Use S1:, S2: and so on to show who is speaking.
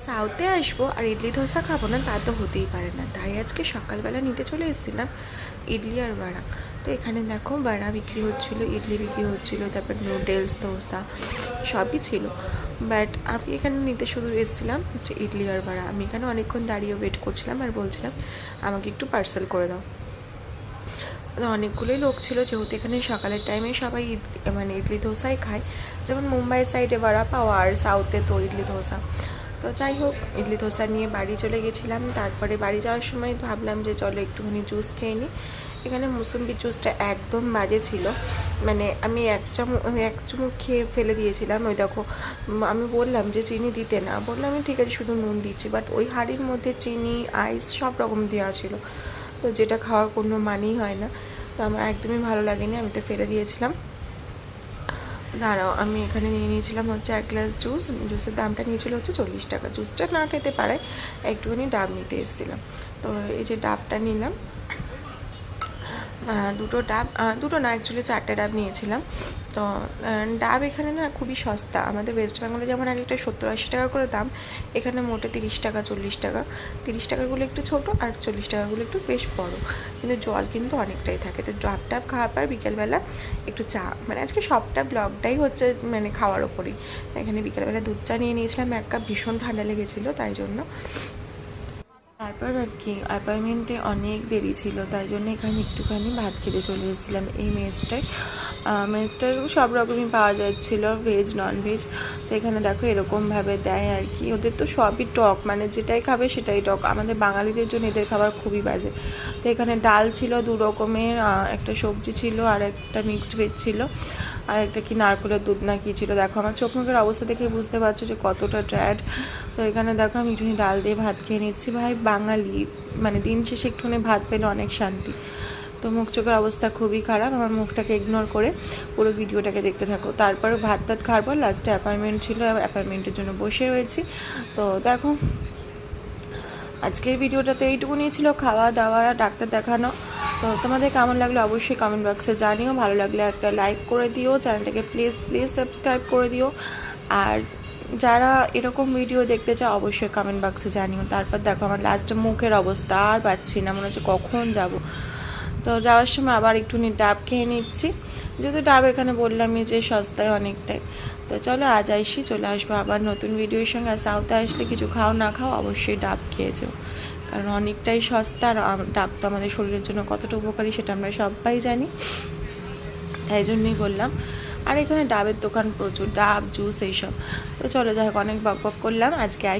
S1: সাউথে আসবো আর ইডলি ধোসা খাবো না, তা তো হতেই পারে না। তাই আজকে সকালবেলা নিতে চলে এসেছিলাম ইডলি আর বড়া। তো এখানে দেখো বড়া বিক্রি হচ্ছিলো, ইডলি বিক্রি হচ্ছিলো, তারপর নুডলস, ধোসা সবই ছিল। বাট আমি এখানে নিতে শুধু এসেছিলাম হচ্ছে ইডলি আর বড়া। আমি এখানে অনেকক্ষণ দাঁড়িয়ে ওয়েট করছিলাম আর বলছিলাম আমাকে একটু পার্সেল করে দাও। অনেকগুলোই লোক ছিল, যেহেতু এখানে সকালের টাইমে সবাই মানে ইডলি ধোসাই খায়। যেমন মুম্বাই সাইডে বড়া পাও আর সাউথে তো ইডলি ধোসা। তো যাই হোক, ইডলি ধোসা নিয়ে বাড়ি চলে গেছিলাম। তারপরে বাড়ি যাওয়ার সময় ভাবলাম যে চলো একটুখানি জুস খেয়ে নিই। এখানে মুসম্বির জুসটা একদম বাজে ছিল, মানে আমি এক চুমুক খেয়ে ফেলে দিয়েছিলাম। ওই দেখো, আমি বললাম যে চিনি দিতে না, বললাম আমি ঠিক আছে শুধু নুন দিচ্ছি, বাট ওই হাঁড়ির মধ্যে চিনি, আইস সব রকম দেওয়া ছিল। তো যেটা খাওয়ার কোনো মানেই হয় না। তো আমার একদমই ভালো লাগেনি, আমি তো ফেলে দিয়েছিলাম। দাঁড়াও, আমি এখানে নিয়ে নিয়েছিলাম হচ্ছে 1 গ্লাস জুস। জুসের দামটা নিয়েছিল হচ্ছে 40 টাকা। জুসটা না খেতে পারায় একটুখানি ডাব নিতে এসেছিলাম। তো এই যে ডাবটা নিলাম, দুটো ডাব, দুটো না অ্যাকচুয়ালি 4টে ডাব নিয়েছিলাম। তো ডাব এখানে না খুবই সস্তা। আমাদের ওয়েস্ট বেঙ্গলে যেমন এক একটা 70-80 টাকা করে দাম, এখানে মোটে 30 টাকা 40 টাকা। 30 টাকাগুলো একটু ছোটো আর 40 টাকাগুলো একটু বেশ বড়, কিন্তু জল কিন্তু অনেকটাই থাকে। তো ডাব টাব খাওয়ার পর বিকেলবেলা একটু চা, মানে আজকে সবটা ব্লগটাই হচ্ছে মানে খাওয়ার ওপরেই। এখানে বিকেলবেলা দুধ চা নিয়ে নিয়েছিলাম 1 কাপ, ভীষণ ঠান্ডা লেগেছিলো তাই জন্য। তারপর আর কি অ্যাপয়েন্টমেন্টে অনেক দেরি ছিল, তাই জন্য এখানে একটুখানি ভাত খেতে চলে এসেছিলাম এই মেসটায়। মেসটায় সব রকমই পাওয়া যাচ্ছিলো, ভেজ নন ভেজ। তো এখানে দেখো এরকমভাবে দেয় আর কি। ওদের তো সবই টক, মানে যেটাই খাবে সেটাই টক। আমাদের বাঙালিদের জন্য এদের খাবার খুবই বাজে। তো এখানে ডাল ছিল 2 রকমের, একটা সবজি ছিল আর একটা মিক্সড ভেজ ছিল, আর একটা কি নারকেলের দুধ না কি ছিল। দেখো আমার চোখ মুখের অবস্থা দেখে বুঝতে পারছো যে কতটা ট্র্যাড। তো এখানে দেখো আমি একটুখানি ডাল দিয়ে ভাত খেয়ে নিচ্ছি। ভাই বাঙালি, মানে দিন শেষে একটুখানি ভাত পেলে অনেক শান্তি। তো মুখ চোখের অবস্থা খুবই খারাপ, আমার মুখটাকে ইগনোর করে পুরো ভিডিওটাকে দেখতে থাকো। তারপরে ভাত টাত খাওয়ার পর লাস্টে অ্যাপয়েন্টমেন্ট ছিল, অ্যাপয়েন্টমেন্টের জন্য বসে রয়েছি। তো দেখো আজকের ভিডিওটা তো এইটুকুনি ছিল, খাওয়া দাওয়া ডাক্তার দেখানো। তো তোমাদের কেমন লাগলো অবশ্যই কমেন্ট বক্সে জানিও। ভালো লাগলে একটা লাইক করে দিও, চ্যানেলটাকে প্লিজ সাবস্ক্রাইব করে দিও। আর যারা এরকম ভিডিও দেখতে চাও অবশ্যই কমেন্ট বক্সে জানিও। তারপর দেখো আমার লাস্টে মুখের অবস্থা আর পাচ্ছি না, মনে হচ্ছে কখন যাব। তো যাওয়ার সময় আবার একটুখানি ডাব খেয়ে নিচ্ছি, যেহেতু ডাব এখানে বললামই যে সস্তায় অনেকটাই। তো চলো আজ আইসি, চলে আসবো আবার নতুন ভিডিওর সঙ্গে। আর সাউথে আসলে কিছু খাও না খাও অবশ্যই ডাব খেয়ে যাও, কারণ অনেকটাই সস্তা। আর ডাব তো আমাদের শরীরের জন্য কতটা উপকারী সেটা আমরা সবাই জানি, তাই জন্যই বললাম। আর এখানে ডাবের দোকান প্রচুর, ডাব জুস এইসব। তো চলো যাই হোক, অনেক বক বক করলাম আজকে।